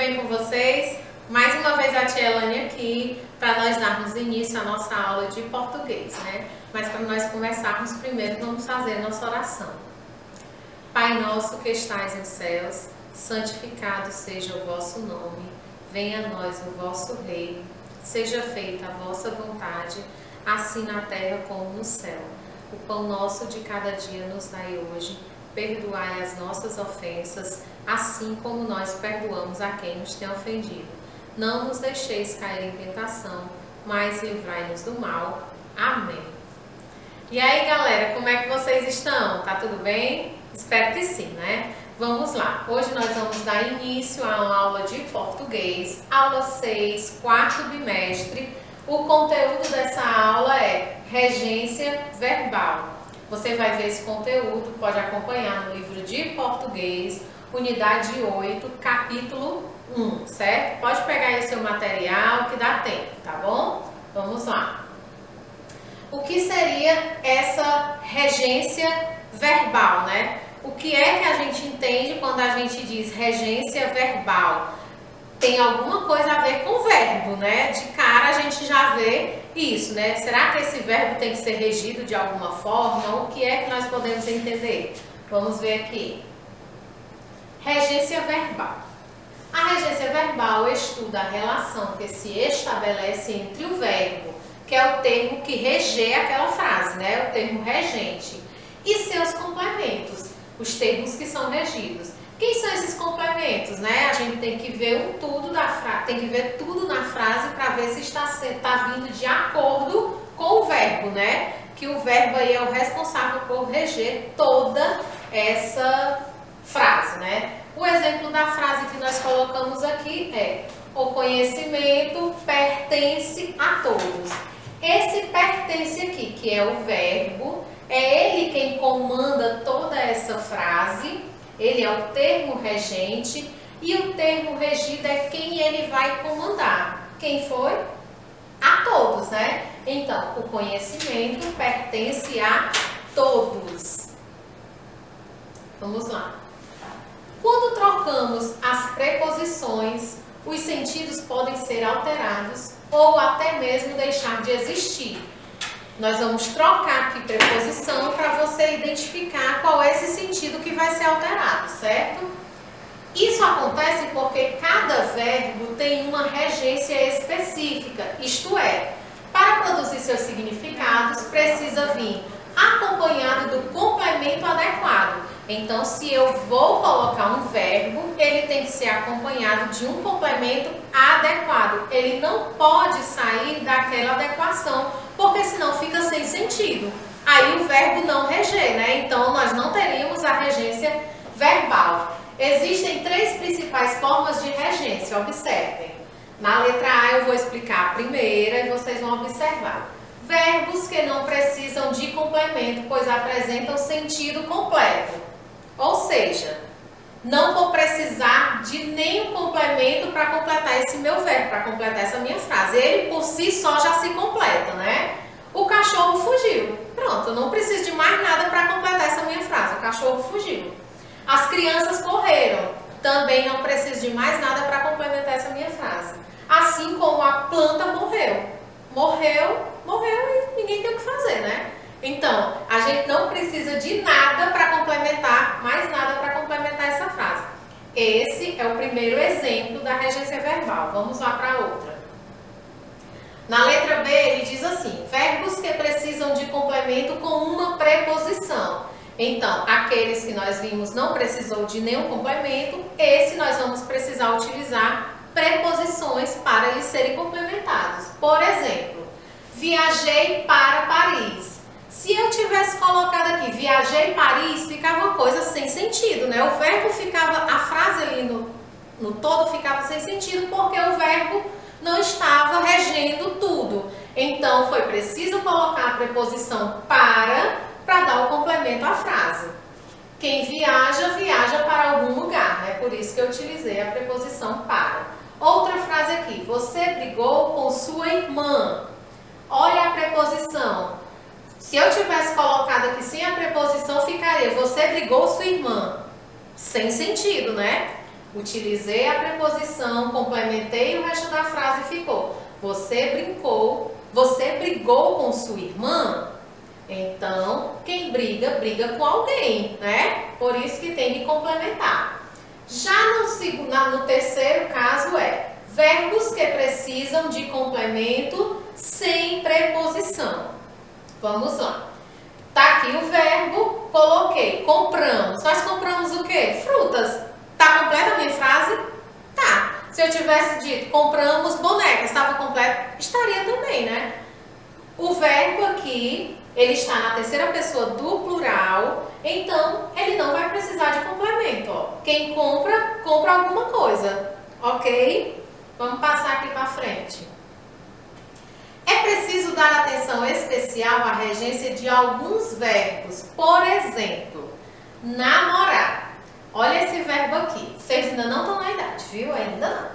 bem com vocês? Mais uma vez a tia Elane aqui para nós darmos início à nossa aula de português, né? Mas para nós começarmos primeiro, vamos fazer a nossa oração. Pai nosso que estais nos céus, santificado seja o vosso nome, venha a nós o vosso reino, seja feita a vossa vontade, assim na terra como no céu. O pão nosso de cada dia nos dai hoje, perdoai as nossas ofensas, assim como nós perdoamos a quem nos tem ofendido. Não nos deixeis cair em tentação, mas livrai-nos do mal. Amém. E aí, galera, como é que vocês estão? Tá tudo bem? Espero que sim, né? Vamos lá. Hoje nós vamos dar início a uma aula de português, aula 6, quarto bimestre. O conteúdo dessa aula é regência verbal. Você vai ver esse conteúdo, pode acompanhar no livro de português, unidade 8, capítulo 1, certo? Pode pegar aí o seu material que dá tempo, tá bom? Vamos lá. O que seria essa regência verbal, né? O que é que a gente entende quando a gente diz regência verbal? Tem alguma coisa a ver com o verbo, né? De cara a gente já vê isso, né? Será que esse verbo tem que ser regido de alguma forma? O que é que nós podemos entender? Vamos ver aqui. Regência verbal. A regência verbal estuda a relação que se estabelece entre o verbo, que é o termo que rege aquela frase, né? O termo regente, e seus complementos, os termos que são regidos. Quem são esses complementos, né? A gente tem que ver tudo da frase, tem que ver tudo na frase para ver se está vindo de acordo com o verbo, né? Que o verbo aí é o responsável por reger toda essa frase, né? O exemplo da frase que nós colocamos aqui é: o conhecimento pertence a todos. Esse pertence aqui, que é o verbo, é ele quem comanda toda essa frase. Ele é o termo regente e o termo regido é quem ele vai comandar. Quem foi? A todos, né? Então, o conhecimento pertence a todos. Vamos lá. Quando trocamos as preposições, os sentidos podem ser alterados ou até mesmo deixar de existir. Nós vamos trocar aqui preposição para você identificar qual é esse sentido que vai ser alterado, certo? Isso acontece porque cada verbo tem uma regência específica, isto é, para produzir seus significados precisa vir acompanhado do complemento adequado. Então, se eu vou colocar um verbo, ele tem que ser acompanhado de um complemento adequado. Ele não pode sair daquela adequação, porque senão fica sem sentido. Aí o verbo não reger, né? Então, nós não teríamos a regência verbal. Existem três principais formas de regência, observem. Na letra A eu vou explicar a primeira e vocês vão observar. Verbos que não precisam de complemento, pois apresentam sentido completo. Ou seja, não vou precisar de nenhum complemento para completar esse meu verbo, para completar essa minha frase. Ele por si só já se completa, né? O cachorro fugiu. Pronto, eu não preciso de mais nada para completar essa minha frase. O cachorro fugiu. As crianças correram. Também não preciso de mais nada para complementar essa minha frase. Assim como a planta morreu. Morreu e ninguém tem o que fazer, né? Então, a gente não precisa de nada para complementar, mais nada para complementar essa frase. Esse é o primeiro exemplo da regência verbal. Vamos lá para a outra. Na letra B, ele diz assim: verbos que precisam de complemento com uma preposição. Então, aqueles que nós vimos não precisou de nenhum complemento, esse nós vamos precisar utilizar preposições para eles serem complementados. Por exemplo, viajei para Paris. Se eu tivesse colocado aqui, viajei Paris, ficava uma coisa sem sentido, né? O verbo ficava, a frase ali no todo ficava sem sentido, porque o verbo não estava regendo tudo. Então, foi preciso colocar a preposição para dar o complemento à frase. Quem viaja, viaja para algum lugar, né? Por isso que eu utilizei a preposição para. Outra frase aqui, você brigou com sua irmã. Olha a preposição. Se eu tivesse colocado aqui sem a preposição, ficaria: você brigou sua irmã. Sem sentido, né? Utilizei a preposição, complementei o resto da frase e ficou: você brigou com sua irmã? Então, quem briga, briga com alguém, né? Por isso que tem que complementar. Já no terceiro caso é verbos que precisam de complemento sem preposição. Vamos lá. Tá aqui o verbo, coloquei, compramos. Nós compramos o quê? Frutas. Tá completa a minha frase? Tá. Se eu tivesse dito compramos bonecas, estava completo? Estaria também, né? O verbo aqui, ele está na terceira pessoa do plural, então ele não vai precisar de complemento. Ó. Quem compra, compra alguma coisa, ok? Vamos passar aqui para frente. É preciso dar atenção especial à regência de alguns verbos. Por exemplo, namorar. Olha esse verbo aqui. Vocês ainda não estão na idade, viu? Ainda não.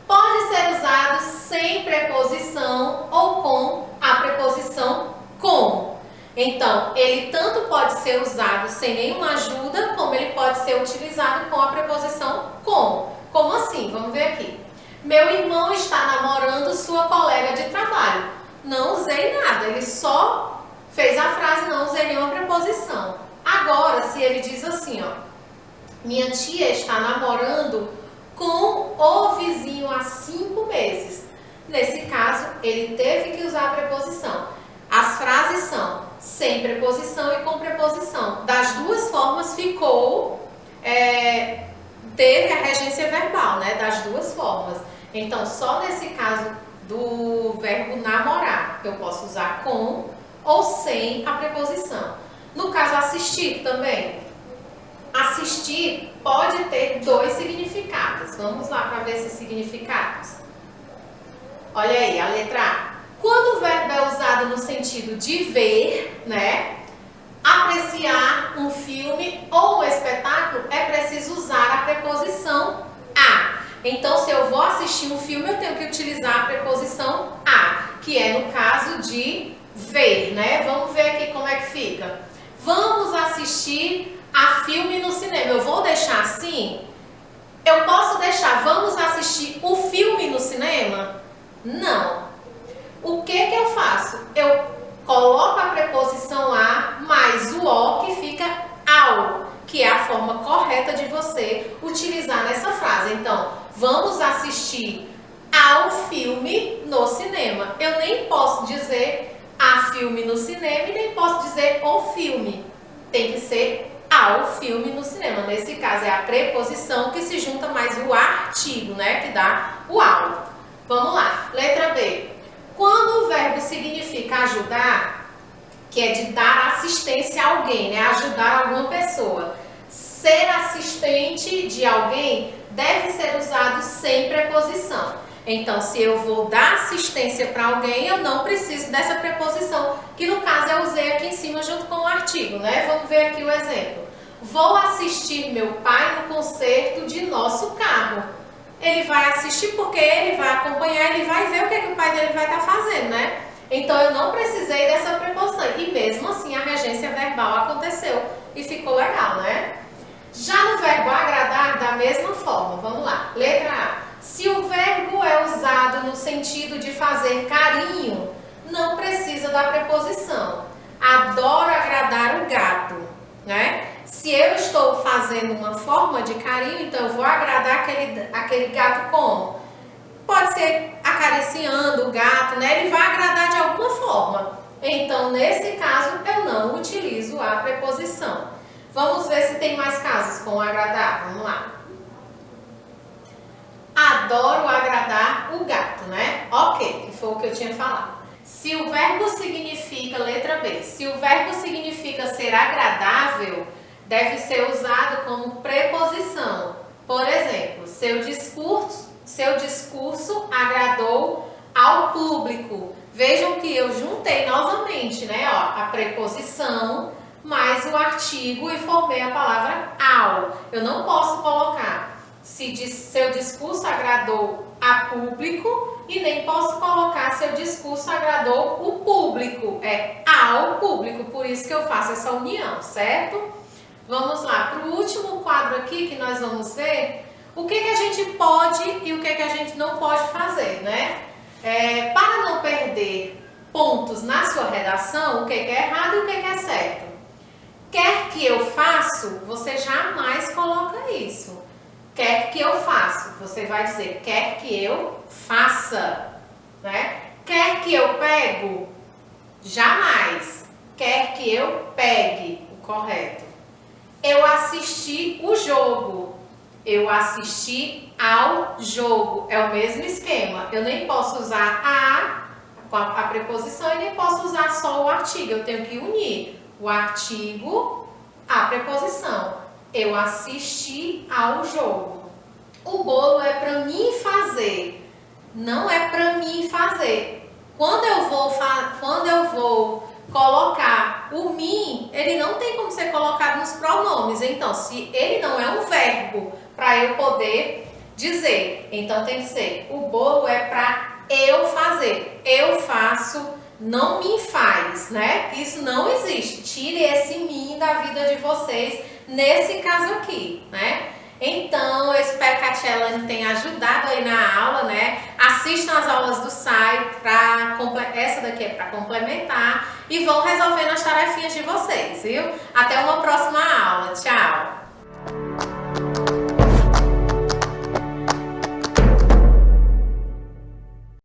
Pode ser usado sem preposição ou com a preposição com. Então, ele tanto pode ser usado sem nenhuma ajuda, como ele pode ser utilizado com a preposição com. Como assim? Vamos ver aqui. Meu irmão está namorando sua colega de trabalho. Não usei nada, ele só fez a frase, não usei nenhuma preposição. Agora, se ele diz assim, ó, minha tia está namorando com o vizinho há 5 meses. Nesse caso, ele teve que usar a preposição. As frases são sem preposição e com preposição. Das duas formas ficou, teve a regência verbal, né? Das duas formas. Então, só nesse caso do verbo namorar, eu posso usar com ou sem a preposição. No caso assistir também, assistir pode ter 2 significados. Vamos lá para ver esses significados. Olha aí, a letra A. Quando o verbo é usado no sentido de ver, né? Apreciar um filme ou um espetáculo, é preciso usar a preposição a. Então, se eu vou assistir um filme, eu tenho que utilizar a preposição a, que é no caso de ver, né? Vamos ver aqui como é que fica. Vamos assistir a filme no cinema. Eu vou deixar assim? Eu posso deixar vamos assistir o filme no cinema? Não. O que eu faço? Eu coloco a preposição a mais o o que fica ao, que é a forma correta de você utilizar nessa frase. Então, vamos assistir ao filme no cinema. Eu nem posso dizer a filme no cinema e nem posso dizer o filme. Tem que ser ao filme no cinema. Nesse caso é a preposição que se junta mais o artigo, né? Que dá o ao. Vamos lá. Letra B. Quando o verbo significa ajudar, que é de dar assistência a alguém, né? Ajudar alguma pessoa. Ser assistente de alguém deve ser usado sem preposição. Então, se eu vou dar assistência para alguém, eu não preciso dessa preposição, que no caso eu usei aqui em cima junto com o artigo, né? Vamos ver aqui o exemplo. Vou assistir meu pai no concerto de nosso carro. Ele vai assistir porque ele vai acompanhar, ele vai ver o que o pai dele vai estar fazendo, né? Então, eu não precisei dessa preposição. E mesmo assim, a regência verbal aconteceu e ficou legal, né? Já no verbo agradar, da mesma forma. Vamos lá. Letra A. Se o verbo é usado no sentido de fazer carinho, não precisa da preposição. Adoro agradar o gato, né? Se eu estou fazendo uma forma de carinho, então eu vou agradar aquele gato como? Pode ser acariciando o gato, né? Ele vai agradar de alguma forma. Então, nesse caso, eu não utilizo a preposição. Vamos ver se tem mais casos com agradar. Vamos lá. Adoro agradar o gato, né? Ok, que foi o que eu tinha falado. Se o verbo significa, letra B, se o verbo significa ser agradável, deve ser usado como preposição. Por exemplo, seu discurso agradou ao público. Vejam que eu juntei novamente, né? Ó, a preposição mais o artigo e formei a palavra ao. Eu não posso colocar se seu discurso agradou a público e nem posso colocar seu discurso agradou o público. É ao público, por isso que eu faço essa união, certo? Vamos lá, para o último quadro aqui que nós vamos ver, O que a gente pode e o que a gente não pode fazer, né? Para não perder pontos na sua redação, o que é errado e o que é certo. Quer que eu faço, você jamais coloca isso. Quer que eu faço, você vai dizer quer que eu faça, né? Quer que eu pego, jamais. Quer que eu pegue, o correto. Eu assisti o jogo. Eu assisti ao jogo. É o mesmo esquema. Eu nem posso usar a preposição e nem posso usar só o artigo. Eu tenho que unir o artigo à preposição. Eu assisti ao jogo. O bolo é para mim fazer. Não é para mim fazer. Quando eu vou colocar o mim, ele não tem como ser colocado nos pronomes. Então, se ele não é um verbo para eu poder dizer, então tem que ser, o bolo é para eu fazer. Eu faço, não me faz, né? Isso não existe. Tire esse mim da vida de vocês nesse caso aqui, né? Então, eu espero que a tia Elane tenha ajudado aí na aula, né? Assistam as aulas do SAI, essa daqui é para complementar, e vão resolvendo as tarefinhas de vocês, viu? Até uma próxima aula. Tchau!